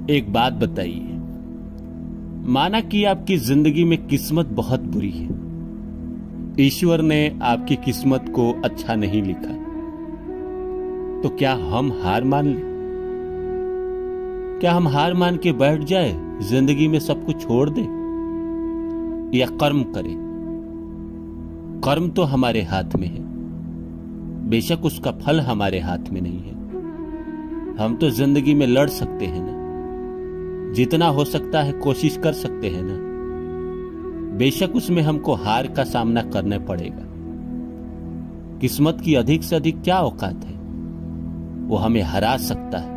एक बात बताइए, माना कि आपकी जिंदगी में किस्मत बहुत बुरी है, ईश्वर ने आपकी किस्मत को अच्छा नहीं लिखा, तो क्या हम हार मान लें? क्या हम हार मान के बैठ जाए, जिंदगी में सब कुछ छोड़ दें, या कर्म करें? कर्म तो हमारे हाथ में है, बेशक उसका फल हमारे हाथ में नहीं है। हम तो जिंदगी में लड़ सकते हैं ना, जितना हो सकता है कोशिश कर सकते हैं ना। बेशक उसमें हमको हार का सामना करना पड़ेगा। किस्मत की अधिक से अधिक क्या औकात है? वो हमें हरा सकता है,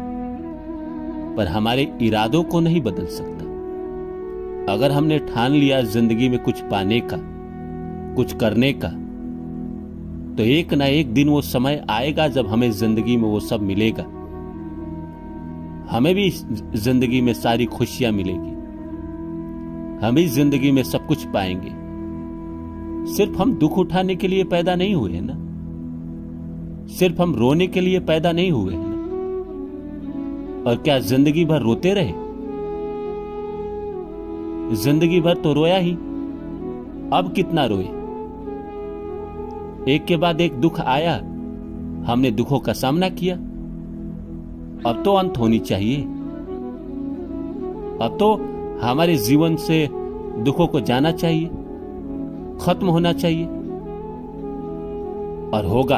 पर हमारे इरादों को नहीं बदल सकता। अगर हमने ठान लिया जिंदगी में कुछ पाने का, कुछ करने का, तो एक ना एक दिन वो समय आएगा जब हमें जिंदगी में वो सब मिलेगा। हमें भी जिंदगी में सारी खुशियां मिलेगी, हम भी जिंदगी में सब कुछ पाएंगे। सिर्फ हम दुख उठाने के लिए पैदा नहीं हुए हैं ना, सिर्फ हम रोने के लिए पैदा नहीं हुए हैं ना। और क्या जिंदगी भर रोते रहे? जिंदगी भर तो रोया ही, अब कितना रोए? एक के बाद एक दुख आया, हमने दुखों का सामना किया। अब तो अंत होनी चाहिए, अब तो हमारे जीवन से दुखों को जाना चाहिए, खत्म होना चाहिए। और होगा,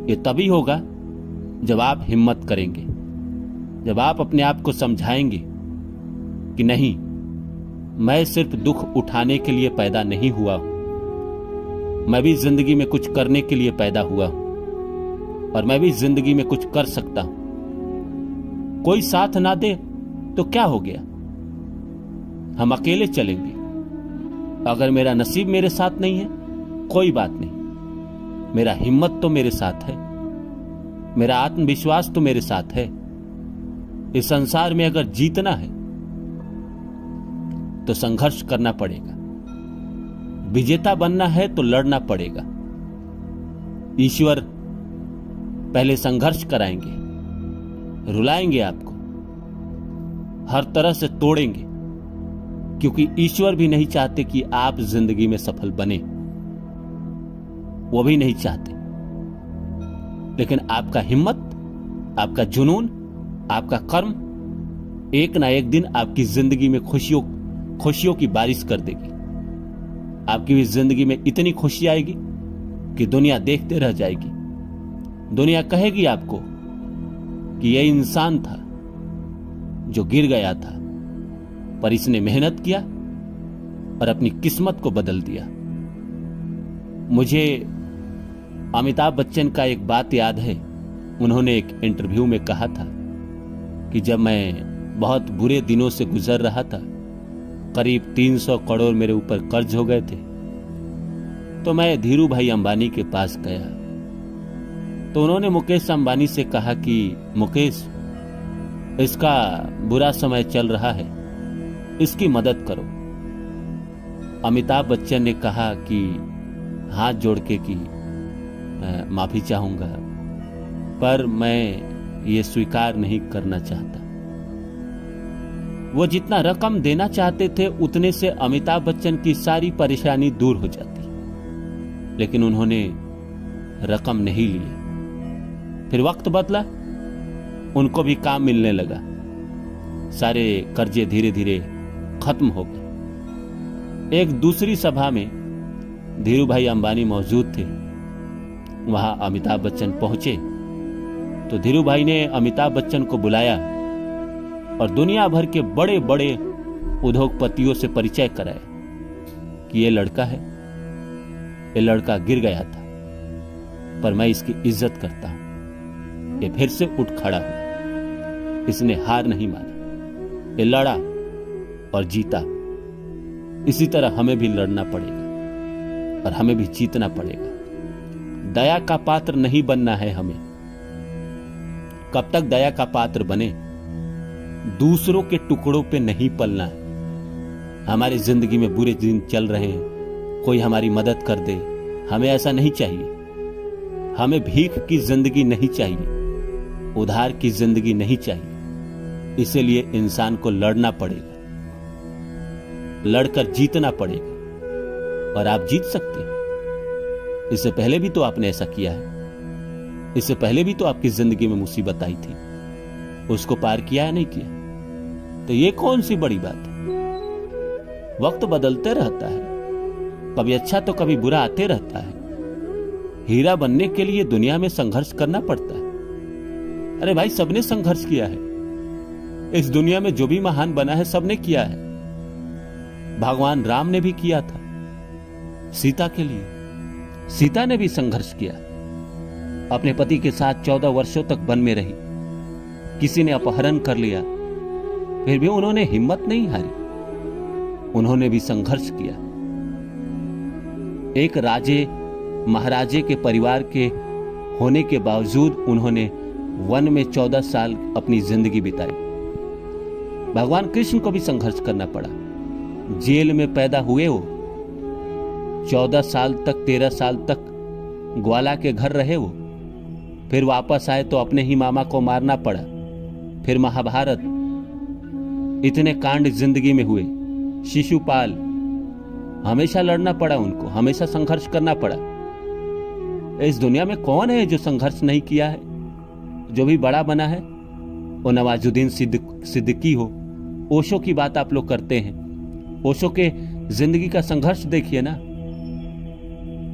ये तभी होगा जब आप हिम्मत करेंगे, जब आप अपने आप को समझाएंगे कि नहीं, मैं सिर्फ दुख उठाने के लिए पैदा नहीं हुआ हूं, मैं भी जिंदगी में कुछ करने के लिए पैदा हुआ हूं, और मैं भी जिंदगी में कुछ कर सकता हूं। कोई साथ ना दे तो क्या हो गया, हम अकेले चलेंगे। अगर मेरा नसीब मेरे साथ नहीं है, कोई बात नहीं, मेरा हिम्मत तो मेरे साथ है, मेरा आत्मविश्वास तो मेरे साथ है। इस संसार में अगर जीतना है तो संघर्ष करना पड़ेगा, विजेता बनना है तो लड़ना पड़ेगा। ईश्वर पहले संघर्ष कराएंगे, रुलाएंगे आपको, हर तरह से तोड़ेंगे, क्योंकि ईश्वर भी नहीं चाहते कि आप जिंदगी में सफल बने, वो भी नहीं चाहते। लेकिन आपका हिम्मत, आपका जुनून, आपका कर्म एक ना एक दिन आपकी जिंदगी में खुशियों की बारिश कर देगी। आपकी भी जिंदगी में इतनी खुशी आएगी कि दुनिया देखते रह जाएगी। दुनिया कहेगी आपको कि यह इंसान था जो गिर गया था, पर इसने मेहनत किया और अपनी किस्मत को बदल दिया। मुझे अमिताभ बच्चन का एक बात याद है। उन्होंने एक इंटरव्यू में कहा था कि जब मैं बहुत बुरे दिनों से गुजर रहा था, करीब 300 करोड़ मेरे ऊपर कर्ज हो गए थे, तो मैं धीरू भाई अंबानी के पास गया। तो उन्होंने मुकेश अंबानी से कहा कि मुकेश, इसका बुरा समय चल रहा है, इसकी मदद करो। अमिताभ बच्चन ने कहा कि हाथ जोड़ के कि माफी चाहूंगा, पर मैं ये स्वीकार नहीं करना चाहता। वो जितना रकम देना चाहते थे उतने से अमिताभ बच्चन की सारी परेशानी दूर हो जाती, लेकिन उन्होंने रकम नहीं ली। फिर वक्त बदला, उनको भी काम मिलने लगा, सारे कर्जे धीरे धीरे खत्म हो गए। एक दूसरी सभा में धीरू भाई अंबानी मौजूद थे। वहां अमिताभ बच्चन पहुंचे तो धीरू भाई ने अमिताभ बच्चन को बुलाया और दुनिया भर के बड़े बड़े उद्योगपतियों से परिचय कराया कि ये लड़का है, ये लड़का गिर गया था, पर मैं इसकी इज्जत करता हूं। ये फिर से उठ खड़ा हुआ, इसने हार नहीं माना, ये लड़ा और जीता। इसी तरह हमें भी लड़ना पड़ेगा और हमें भी जीतना पड़ेगा। दया का पात्र नहीं बनना है हमें। कब तक दया का पात्र बने? दूसरों के टुकड़ों पे नहीं पलना है। हमारी जिंदगी में बुरे दिन चल रहे हैं, कोई हमारी मदद कर दे, हमें ऐसा नहीं चाहिए। हमें भीख की जिंदगी नहीं चाहिए, उधार की जिंदगी नहीं चाहिए। इसीलिए इंसान को लड़ना पड़ेगा, लड़कर जीतना पड़ेगा, और आप जीत सकते हैं। इससे पहले भी तो आपने ऐसा किया है, इससे पहले भी तो आपकी जिंदगी में मुसीबत आई थी, उसको पार किया या नहीं किया? तो ये कौन सी बड़ी बात है? वक्त बदलते रहता है, कभी अच्छा तो कभी बुरा आते रहता है। हीरा बनने के लिए दुनिया में संघर्ष करना पड़ता है। अरे भाई, सबने संघर्ष किया है। इस दुनिया में जो भी महान बना है सबने किया है। भगवान राम ने भी किया था सीता के लिए। सीता ने भी संघर्ष किया, अपने पति के साथ 14 वर्षों तक वन में रही। किसी ने अपहरण कर लिया, फिर भी उन्होंने हिम्मत नहीं हारी, उन्होंने भी संघर्ष किया। एक राजे महाराजे के परिवार के होने के बावजूद उन्होंने वन में 14 साल अपनी जिंदगी बिताई। भगवान कृष्ण को भी संघर्ष करना पड़ा। जेल में पैदा हुए वो, 14 साल तक 13 साल तक ग्वाला के घर रहे वो, फिर वापस आए तो अपने ही मामा को मारना पड़ा। फिर महाभारत, इतने कांड जिंदगी में हुए। शिशुपाल, हमेशा लड़ना पड़ा उनको, हमेशा संघर्ष करना पड़ा। इस दुनिया में कौन है जो संघर्ष नहीं किया है? जो भी बड़ा बना है वो नवाजुद्दीन सिद्दीकी हो। ओशो की बात आप लोग करते हैं, ओशो के जिंदगी का संघर्ष देखिए ना,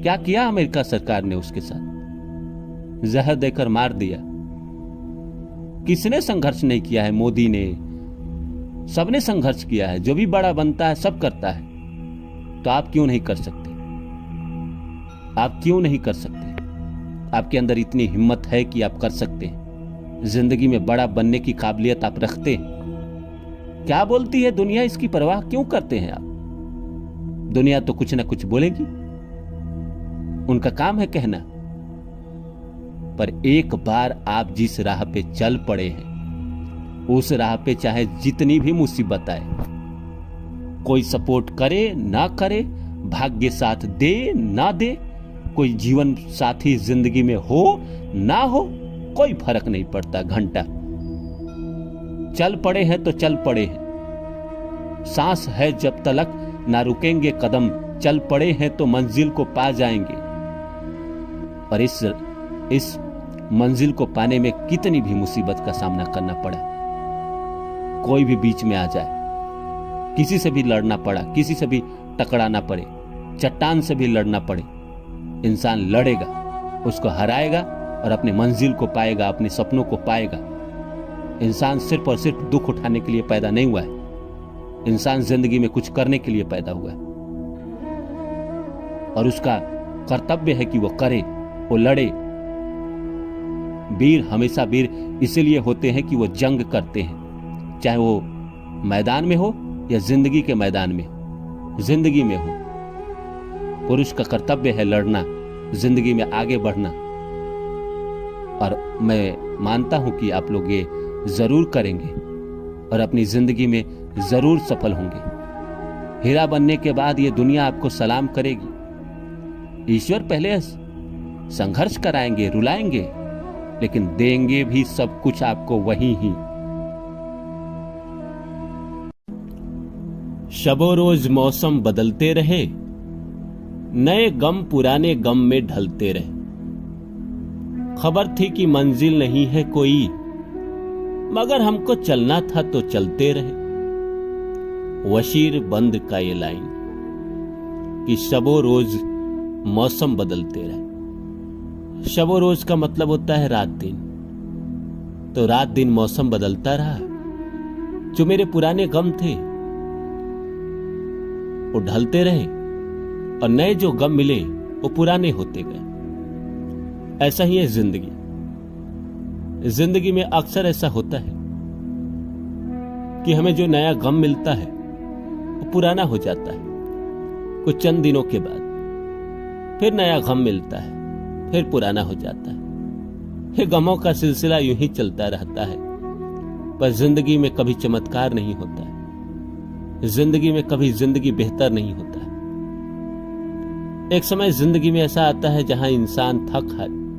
क्या किया अमेरिका सरकार ने उसके साथ, जहर देकर मार दिया। किसने संघर्ष नहीं किया है? मोदी ने, सबने संघर्ष किया है। जो भी बड़ा बनता है सब करता है। तो आप क्यों नहीं कर सकते? आप क्यों नहीं कर सकते? आपके अंदर इतनी हिम्मत है कि आप कर सकते हैं। जिंदगी में बड़ा बनने की काबिलियत आप रखते हैं। क्या बोलती है दुनिया, इसकी परवाह क्यों करते हैं आप? दुनिया तो कुछ ना कुछ बोलेगी, उनका काम है कहना। पर एक बार आप जिस राह पे चल पड़े हैं, उस राह पे चाहे जितनी भी मुसीबत आए, कोई सपोर्ट करे ना करे, भाग्य साथ दे ना दे, कोई जीवन साथी जिंदगी में हो ना हो, कोई फर्क नहीं पड़ता। घंटा चल पड़े हैं तो चल पड़े हैं। सांस है जब तलक ना रुकेंगे कदम, चल पड़े हैं तो मंजिल को पा जाएंगे। और इस मंजिल को पाने में कितनी भी मुसीबत का सामना करना पड़ा, कोई भी बीच में आ जाए, किसी से भी लड़ना पड़ा, किसी से भी टकराना पड़े, चट्टान से भी लड़ना पड़े, इंसान लड़ेगा, उसको हराएगा और अपने मंजिल को पाएगा, अपने सपनों को पाएगा। इंसान सिर्फ और सिर्फ दुख उठाने के लिए पैदा नहीं हुआ है। इंसान जिंदगी में कुछ करने के लिए पैदा हुआ है, और उसका कर्तव्य है कि वो करे, वो लड़े। वीर हमेशा वीर इसलिए होते हैं कि वो जंग करते हैं, चाहे वो मैदान में हो या जिंदगी के मैदान में हो। जिंदगी में हो, पुरुष का कर्तव्य है लड़ना, जिंदगी में आगे बढ़ना। और मैं मानता हूं कि आप लोग ये जरूर करेंगे और अपनी जिंदगी में जरूर सफल होंगे। हीरा बनने के बाद ये दुनिया आपको सलाम करेगी। ईश्वर पहले संघर्ष कराएंगे, रुलाएंगे, लेकिन देंगे भी सब कुछ आपको वही ही। शबो रोज मौसम बदलते रहे, नए गम पुराने गम में ढलते रहे। खबर थी कि मंजिल नहीं है कोई, मगर हमको चलना था तो चलते रहे। वशीर बंद का ये लाइन कि शबो रोज मौसम बदलते रहे। शबो रोज का मतलब होता है रात दिन। तो रात दिन मौसम बदलता रहा। जो मेरे पुराने गम थे वो ढलते रहे, और नए जो गम मिले वो पुराने होते गए। ऐसा ही है जिंदगी। जिंदगी में अक्सर ऐसा होता है कि हमें जो नया गम मिलता है वो पुराना हो जाता है। कुछ चंद दिनों के बाद फिर नया गम मिलता है, फिर पुराना हो जाता है। ये गमों का सिलसिला यूं ही चलता रहता है। पर जिंदगी में कभी चमत्कार नहीं होता है। जिंदगी में कभी जिंदगी बेहतर नहीं होता है। एक समय जिंदगी में ऐसा आता है जहां इंसान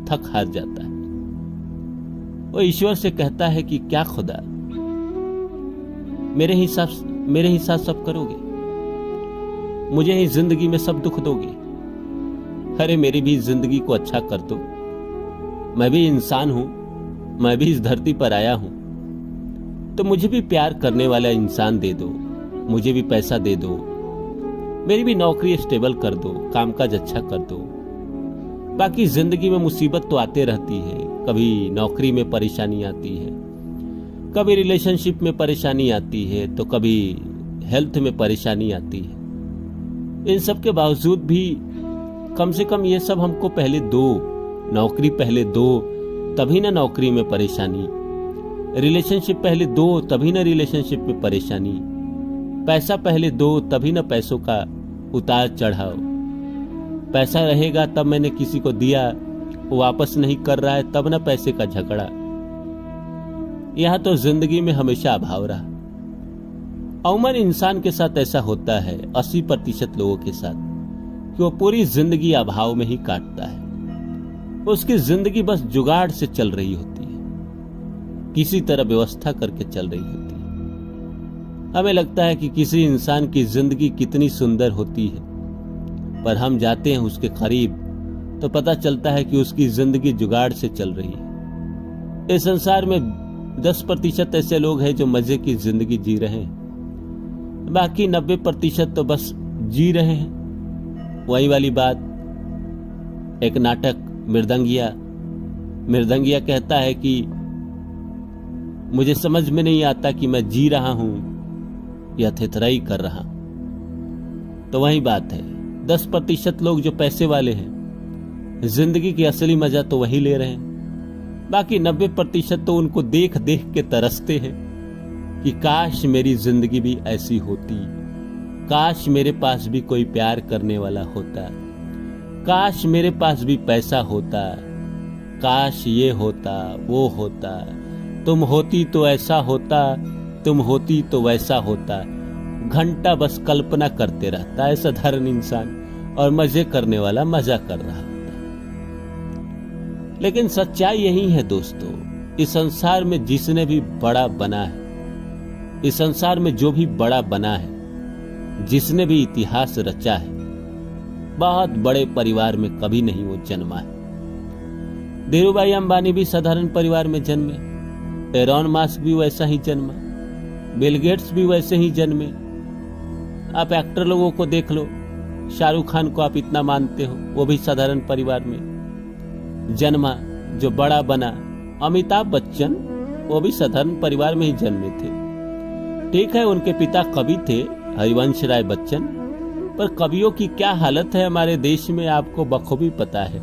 थक हार जाता है। वो ईश्वर से कहता है कि क्या खुदा, मेरे ही साथ सब करोगे? मुझे ही जिंदगी में सब दुख दोगे? अरे मेरी भी जिंदगी को अच्छा कर दो। मैं भी इंसान हूं, मैं भी इस धरती पर आया हूं, तो मुझे भी प्यार करने वाला इंसान दे दो, मुझे भी पैसा दे दो, मेरी भी नौकरी स्टेबल कर दो, कामकाज अच्छा कर दो। बाकी जिंदगी में मुसीबत तो आते रहती है, कभी नौकरी में परेशानी आती है, कभी रिलेशनशिप में परेशानी आती है, तो कभी हेल्थ में परेशानी आती है। इन सब के बावजूद भी कम से कम ये सब हमको पहले दो, नौकरी पहले दो, तभी ना नौकरी में परेशानी, रिलेशनशिप पहले दो, तभी ना रिलेशनशिप में परेशानी, पैसा पहले दो, तभी ना पैसों का उतार चढ़ाव। पैसा रहेगा तब मैंने किसी को दिया, वो वापस नहीं कर रहा है, तब ना पैसे का झगड़ा। यहां तो जिंदगी में हमेशा अभाव रहा। अमूमन इंसान के साथ ऐसा होता है, 80% लोगों के साथ, कि वो पूरी जिंदगी अभाव में ही काटता है। उसकी जिंदगी बस जुगाड़ से चल रही होती है, किसी तरह व्यवस्था करके चल रही होती है। हमें लगता है कि किसी इंसान की जिंदगी कितनी सुंदर होती है, पर हम जाते हैं उसके करीब तो पता चलता है कि उसकी जिंदगी जुगाड़ से चल रही है। इस संसार में 10% ऐसे लोग हैं जो मजे की जिंदगी जी रहे हैं, बाकी 90% तो बस जी रहे हैं। वही वाली बात, एक नाटक मृदंगिया कहता है कि मुझे समझ में नहीं आता कि मैं जी रहा हूं या थेथराई कर रहा। तो वही बात है, 10% लोग जो पैसे वाले हैं, जिंदगी की असली मजा तो वही ले रहे हैं। बाकी 90% तो उनको देख देख के तरसते हैं कि काश मेरी जिंदगी भी ऐसी होती, काश मेरे पास भी कोई प्यार करने वाला होता, काश मेरे पास भी पैसा होता, काश ये होता वो होता, तुम होती तो ऐसा होता, तुम होती तो वैसा होता। घंटा बस कल्पना करते रहता है साधारण इंसान, और मजे करने वाला मजा कर रहा होता। लेकिन सच्चाई यही है दोस्तों, इस संसार में जिसने भी बड़ा बना है, इस संसार में जो भी बड़ा बना है, जिसने भी इतिहास रचा है, बहुत बड़े परिवार में कभी नहीं वो जन्मा है। धीरूभाई अंबानी भी साधारण परिवार में जन्मे, एलोन मस्क भी वैसा ही जन्मा, बिल गेट्स भी वैसे ही जन्मे। आप एक्टर लोगों को देख लो, शाहरुख खान को आप इतना मानते हो, वो भी साधारण परिवार में जन्मा जो बड़ा बना। अमिताभ बच्चन वो भी साधारण परिवार में ही जन्मे थे। ठीक है, उनके पिता कवि थे, हरिवंश राय बच्चन, पर कवियों की क्या हालत है हमारे देश में आपको बखूबी पता है।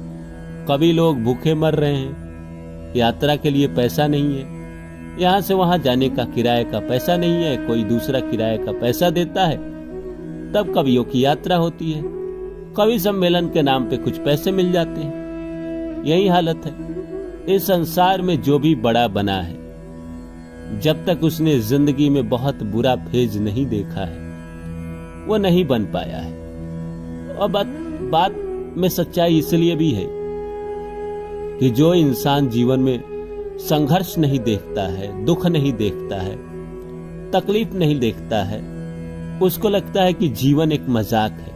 कवि लोग भूखे मर रहे हैं, यात्रा के लिए पैसा नहीं है, यहां से वहां जाने का किराए का पैसा नहीं है, कोई दूसरा किराए का पैसा देता है, तब कवियों की यात्रा होती है। कवि सम्मेलन के नाम पे कुछ पैसे मिल जाते हैं, यही हालत है। इस संसार में जो भी बड़ा बना है, जब तक उसने जिंदगी में बहुत बुरा फेज नहीं देखा है, वो नहीं बन पाया है। और बात में सच्चाई इसलिए भी है कि जो इंसान जीवन में संघर्ष नहीं देखता है, दुख नहीं देखता है, तकलीफ नहीं देखता है, उसको लगता है कि जीवन एक मजाक है।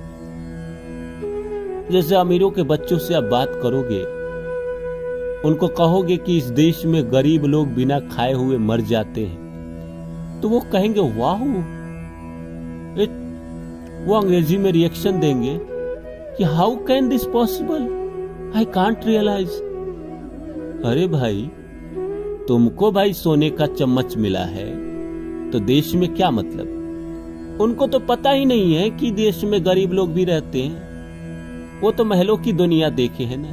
जैसे अमीरों के बच्चों से आप बात करोगे, उनको कहोगे कि इस देश में गरीब लोग बिना खाए हुए मर जाते हैं, तो वो कहेंगे वाह। वो अंग्रेजी में रिएक्शन देंगे कि how can this possible, I can't realise. अरे भाई, तुमको भाई सोने का चम्मच मिला है तो देश में क्या मतलब? उनको तो पता ही नहीं है कि देश में गरीब लोग भी रहते हैं। वो तो महलों की दुनिया देखे हैं ना,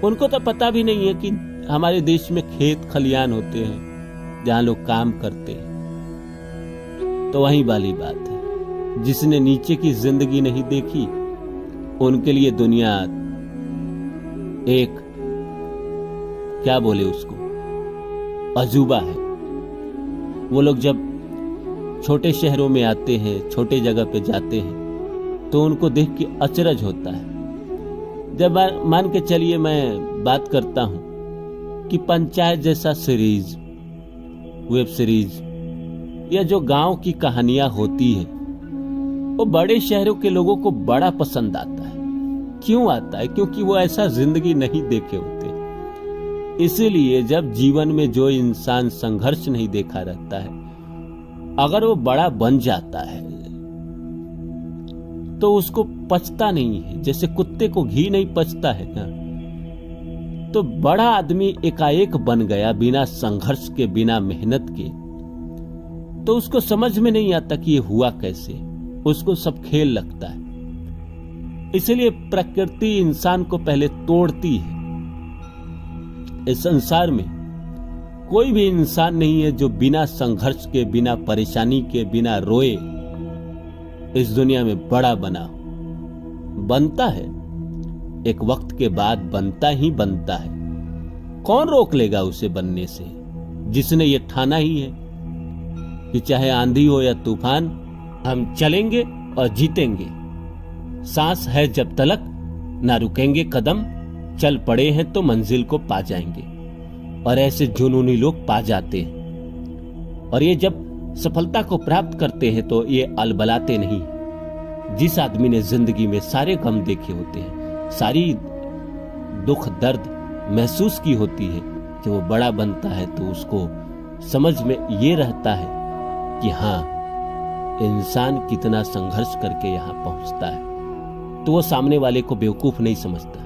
उनको तो पता भी नहीं है कि हमारे देश में खेत खलियान होते हैं जहां लोग काम करते हैं। तो वही वाली बात है, जिसने नीचे की जिंदगी नहीं देखी, उनके लिए दुनिया एक, क्या बोले उसको, अजूबा है। वो लोग जब छोटे शहरों में आते हैं, छोटे जगह पे जाते हैं, तो उनको देख के अचरज होता है। जब मान के चलिए मैं बात करता हूं कि पंचायत जैसा सीरीज, वेब सीरीज या जो गांव की कहानियां होती है वो बड़े शहरों के लोगों को बड़ा पसंद आता है। क्यों आता है? क्योंकि वो ऐसा जिंदगी नहीं देखे होते। इसीलिए जब जीवन में जो इंसान संघर्ष नहीं देखा रहता है, अगर वो बड़ा बन जाता है तो उसको पचता नहीं है। जैसे कुत्ते को घी नहीं पचता है ना, तो बड़ा आदमी एकाएक बन गया बिना संघर्ष के, बिना मेहनत के, तो उसको समझ में नहीं आता कि ये हुआ कैसे। उसको सब खेल लगता है। इसलिए प्रकृति इंसान को पहले तोड़ती है। इस संसार में कोई भी इंसान नहीं है जो बिना संघर्ष के, बिना परेशानी के, बिना रोए इस दुनिया में बड़ा बना हो। बनता है, एक वक्त के बाद बनता ही बनता है। कौन रोक लेगा उसे बनने से? जिसने ये ठाना ही है कि चाहे आंधी हो या तूफान, हम चलेंगे और जीतेंगे। सांस है जब तलक ना रुकेंगे कदम, चल पड़े हैं तो मंजिल को पा जाएंगे। और ऐसे जुनूनी लोग पा जाते हैं। और ये जब सफलता को प्राप्त करते हैं तो ये अलबलाते नहीं। जिस आदमी ने जिंदगी में सारे गम देखे होते हैं, सारी दुख दर्द महसूस की होती है, जब वो बड़ा बनता है तो उसको समझ में ये रहता है कि हाँ, इंसान कितना संघर्ष करके यहां पहुंचता है। तो वो सामने वाले को बेवकूफ नहीं समझता,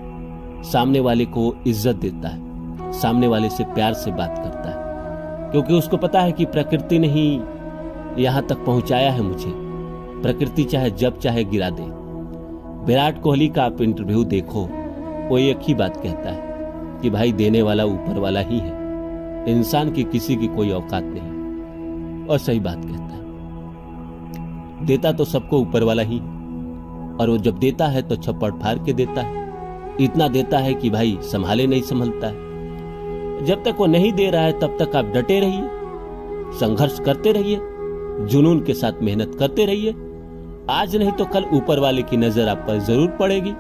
सामने वाले को इज्जत देता है, सामने वाले से प्यार से बात करता है, क्योंकि उसको पता है कि प्रकृति ने ही यहां तक पहुंचाया है मुझे। प्रकृति चाहे जब चाहे गिरा दे। विराट कोहली का आप इंटरव्यू देखो, वो एक ही बात कहता है कि भाई देने वाला ऊपर वाला ही है, इंसान की किसी की कोई औकात नहीं। और सही बात कहता है। देता तो सबको ऊपर वाला ही, और वो जब देता है तो छप्पड़ फाड़ के देता है। इतना देता है कि भाई संभाले नहीं संभलता है। जब तक वो नहीं दे रहा है तब तक आप डटे रहिए, संघर्ष करते रहिए, जुनून के साथ मेहनत करते रहिए। आज नहीं तो कल ऊपर वाले की नजर आप पर जरूर पड़ेगी,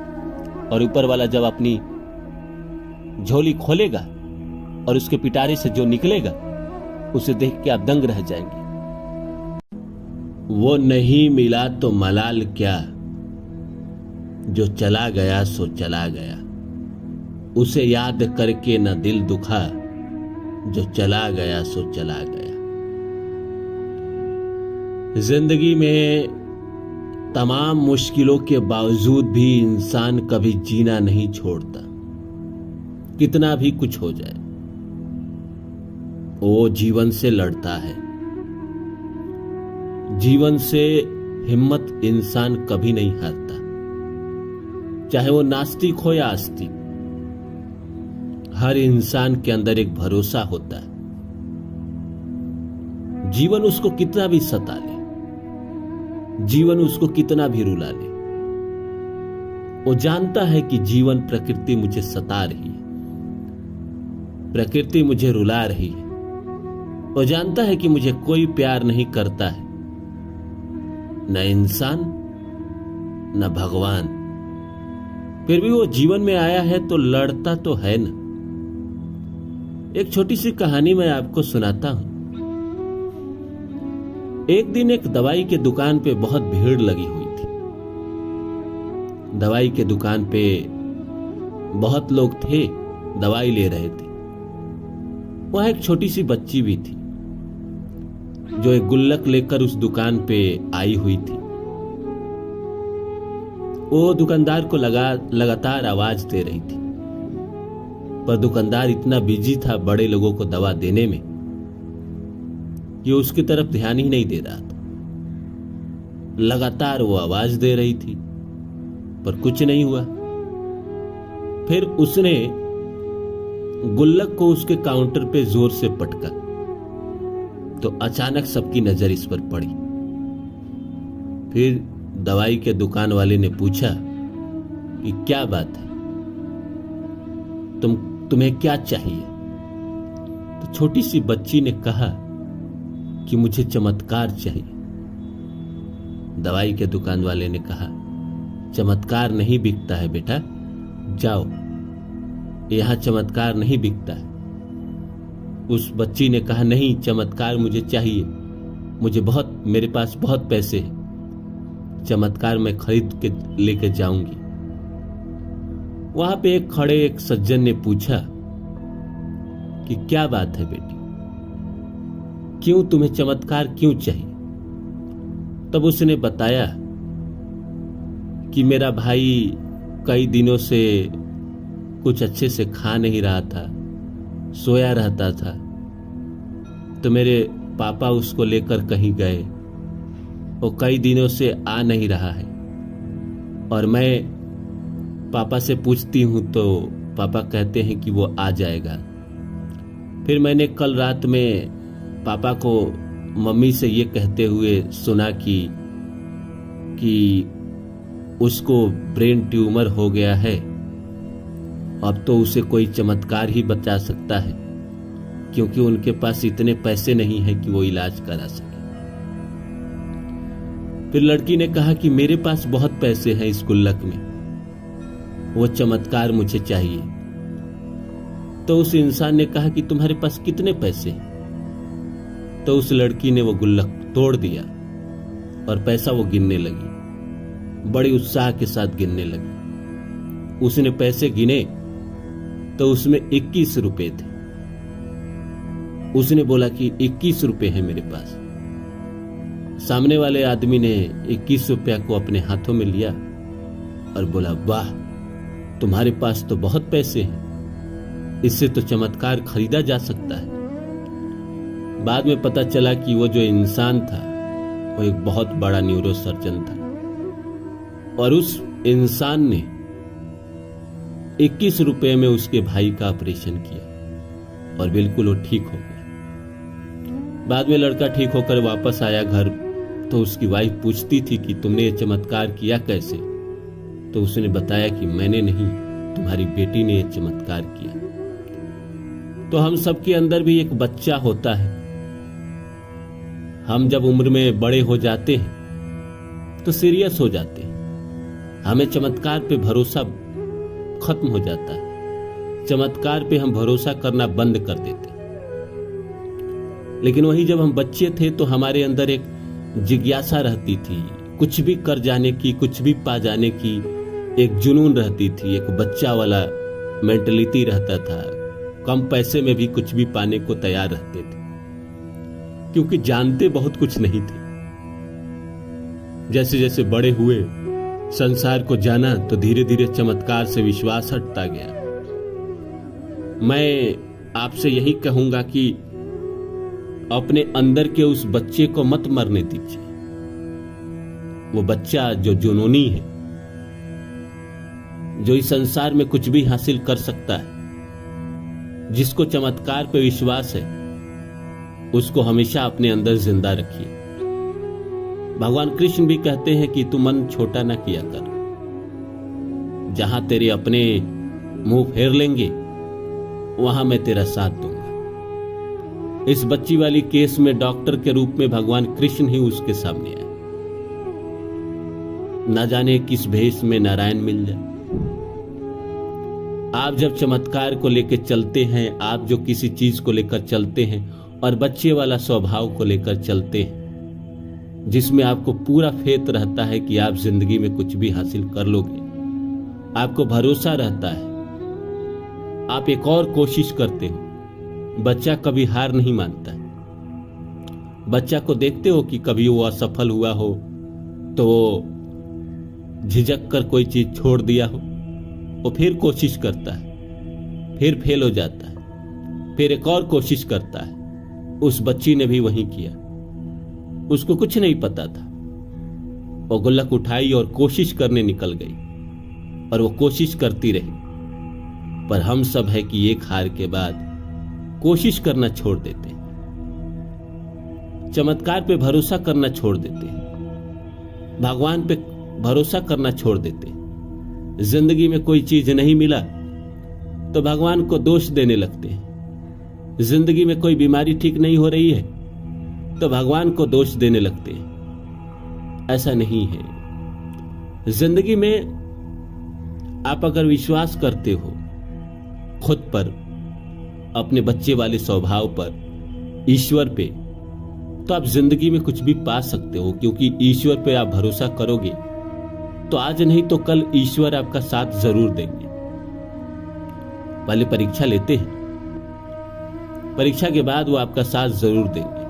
और ऊपर वाला जब अपनी झोली खोलेगा और उसके पिटारे से जो निकलेगा उसे देख के आप दंग रह जाएंगे। वो नहीं मिला तो मलाल क्या, जो चला गया सो चला गया। उसे याद करके न दिल दुखा, जो चला गया सो चला गया। जिंदगी में तमाम मुश्किलों के बावजूद भी इंसान कभी जीना नहीं छोड़ता। कितना भी कुछ हो जाए, वो जीवन से लड़ता है। जीवन से हिम्मत इंसान कभी नहीं हारता, चाहे वो नास्तिक हो या आस्तिक। हर इंसान के अंदर एक भरोसा होता है। जीवन उसको कितना भी सता ले, जीवन उसको कितना भी रुला ले, वो जानता है कि जीवन प्रकृति मुझे सता रही है, प्रकृति मुझे रुला रही है। वो जानता है कि मुझे कोई प्यार नहीं करता है, न इंसान न भगवान। फिर भी वो जीवन में आया है तो लड़ता तो है ना। एक छोटी सी कहानी मैं आपको सुनाता हूं। एक दिन एक दवाई के दुकान पे बहुत भीड़ लगी हुई थी। दवाई के दुकान पे बहुत लोग थे, दवाई ले रहे थे। वहां एक छोटी सी बच्ची भी थी जो एक गुल्लक लेकर उस दुकान पे आई हुई थी। वो दुकानदार को लगातार आवाज दे रही थी, पर दुकानदार इतना बिजी था बड़े लोगों को दवा देने में कि उसकी तरफ ध्यान ही नहीं दे रहा था। लगातार वो आवाज दे रही थी पर कुछ नहीं हुआ। फिर उसने गुल्लक को उसके काउंटर पे जोर से पटका तो अचानक सबकी नजर इस पर पड़ी। फिर दवाई के दुकान वाले ने पूछा कि क्या बात है, तुम्हें क्या चाहिए? तो छोटी सी बच्ची ने कहा कि मुझे चमत्कार चाहिए। दवाई के दुकान वाले ने कहा, चमत्कार नहीं बिकता है बेटा, जाओ, यहां चमत्कार नहीं बिकता है। उस बच्ची ने कहा, नहीं, चमत्कार मुझे चाहिए। मेरे पास बहुत पैसे हैं, चमत्कार मैं खरीद के लेके जाऊंगी। वहां पे खड़े एक सज्जन ने पूछा कि क्या बात है बेटी, क्यों तुम्हें चमत्कार क्यों चाहिए? तब उसने बताया कि मेरा भाई कई दिनों से कुछ अच्छे से खा नहीं रहा था, सोया रहता था, तो मेरे पापा उसको लेकर कहीं गए। वो कई दिनों से आ नहीं रहा है और मैं पापा से पूछती हूं तो पापा कहते हैं कि वो आ जाएगा। फिर मैंने कल रात में पापा को मम्मी से ये कहते हुए सुना कि उसको ब्रेन ट्यूमर हो गया है, अब तो उसे कोई चमत्कार ही बचा सकता है, क्योंकि उनके पास इतने पैसे नहीं है कि वो इलाज करा सके। फिर लड़की ने कहा कि मेरे पास बहुत पैसे हैं इस गुल्लक में, वो चमत्कार मुझे चाहिए। तो उस इंसान ने कहा कि तुम्हारे पास कितने पैसे हैं? तो उस लड़की ने वो गुल्लक तोड़ दिया और पैसा वो गिनने लगी, बड़े उत्साह के साथ गिनने लगी। उसने पैसे गिने तो उसमें 21 रुपए थे। उसने बोला कि 21 रुपए हैं मेरे पास। सामने वाले आदमी ने 21 रुपया को अपने हाथों में लिया और बोला, वाह, तुम्हारे पास तो बहुत पैसे हैं, इससे तो चमत्कार खरीदा जा सकता है। बाद में पता चला कि वो जो इंसान था वो एक बहुत बड़ा न्यूरोसर्जन था और उस इंसान ने 21 रुपए में उसके भाई का ऑपरेशन किया और बिल्कुल वो ठीक हो गया। बाद में लड़का ठीक होकर वापस आया घर, तो उसकी वाइफ पूछती थी कि तुमने ये चमत्कार किया कैसे? तो उसने बताया कि मैंने नहीं, तुम्हारी बेटी ने ये चमत्कार किया। तो हम सबके अंदर भी एक बच्चा होता है। हम जब उम्र में बड़े हो जाते हैं तो सीरियस हो जाते हैं, हमें चमत्कार पे भरोसा खत्म हो जाता है, चमत्कार पे हम भरोसा करना बंद कर देते हैं। लेकिन वही जब हम बच्चे थे तो हमारे अंदर एक जिज्ञासा रहती थी, कुछ भी कर जाने की, कुछ भी पा जाने की एक जुनून रहती थी, एक बच्चा वाला मेंटलिटी रहता था। कम पैसे में भी कुछ भी पाने को तैयार रहते थे, क्योंकि जानते बहुत कुछ नहीं थे। जैसे जैसे बड़े हुए, संसार को जाना, तो धीरे धीरे चमत्कार से विश्वास हटता गया। मैं आपसे यही कहूंगा कि अपने अंदर के उस बच्चे को मत मरने दीजिए। वो बच्चा जो जुनूनी है, जो इस संसार में कुछ भी हासिल कर सकता है, जिसको चमत्कार पे विश्वास है, उसको हमेशा अपने अंदर जिंदा रखिए। भगवान कृष्ण भी कहते हैं कि तू मन छोटा ना किया कर, जहां तेरे अपने मुंह फेर लेंगे वहां मैं तेरा साथ दूंगा। इस बच्ची वाली केस में डॉक्टर के रूप में भगवान कृष्ण ही उसके सामने आए। ना जाने किस भेष में नारायण मिल जाए। आप जब चमत्कार को लेकर चलते हैं, आप जो किसी चीज को लेकर चलते हैं और बच्चे वाला स्वभाव को लेकर चलते हैं, जिसमें आपको पूरा फेथ रहता है कि आप जिंदगी में कुछ भी हासिल कर लोगे, आपको भरोसा रहता है, आप एक और कोशिश करते हो। बच्चा कभी हार नहीं मानता है। बच्चा को देखते हो कि कभी वो असफल हुआ हो तो वो झिझक कर कोई चीज छोड़ दिया हो, वो फिर कोशिश करता है, फिर फेल हो जाता है, फिर एक और कोशिश करता है। उस बच्ची ने भी वही किया। उसको कुछ नहीं पता था, वो गुल्लक उठाई और कोशिश करने निकल गई और वो कोशिश करती रही। पर हम सब है कि एक हार के बाद कोशिश करना छोड़ देते हैं, चमत्कार पे भरोसा करना छोड़ देते हैं, भगवान पे भरोसा करना छोड़ देते हैं। जिंदगी में कोई चीज नहीं मिला तो भगवान को दोष देने लगते हैं। जिंदगी में कोई बीमारी ठीक नहीं हो रही है तो भगवान को दोष देने लगते हैं। ऐसा नहीं है। जिंदगी में आप अगर विश्वास करते हो खुद पर, अपने बच्चे वाले स्वभाव पर, ईश्वर पे, तो आप जिंदगी में कुछ भी पा सकते हो, क्योंकि ईश्वर पे आप भरोसा करोगे तो आज नहीं तो कल ईश्वर आपका साथ जरूर देंगे। पहले परीक्षा लेते हैं, परीक्षा के बाद वो आपका साथ जरूर देंगे।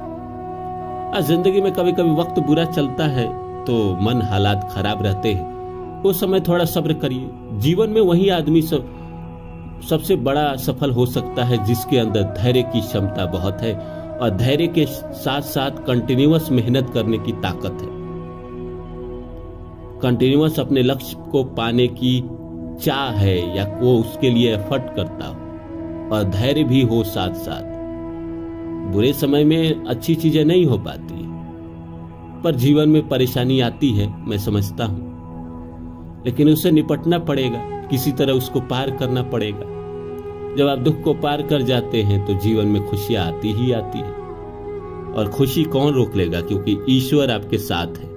आज जिंदगी में कभी कभी वक्त बुरा चलता है तो मन हालात खराब रहते हैं, उस समय थोड़ा सब्र करिए। जीवन में वही आदमी सबसे बड़ा सफल हो सकता है जिसके अंदर धैर्य की क्षमता बहुत है और धैर्य के साथ साथ कंटिन्यूअस मेहनत करने की ताकत है। कंटिन्यूअस अपने लक्ष्य को पाने की चाह है या वो उसके लिए एफर्ट करता हो और धैर्य भी हो साथ साथ। बुरे समय में अच्छी चीजें नहीं हो पाती, पर जीवन में परेशानी आती है, मैं समझता हूं, लेकिन उससे निपटना पड़ेगा, किसी तरह उसको पार करना पड़ेगा। जब आप दुख को पार कर जाते हैं तो जीवन में खुशियां आती ही आती है, और खुशी कौन रोक लेगा, क्योंकि ईश्वर आपके साथ है।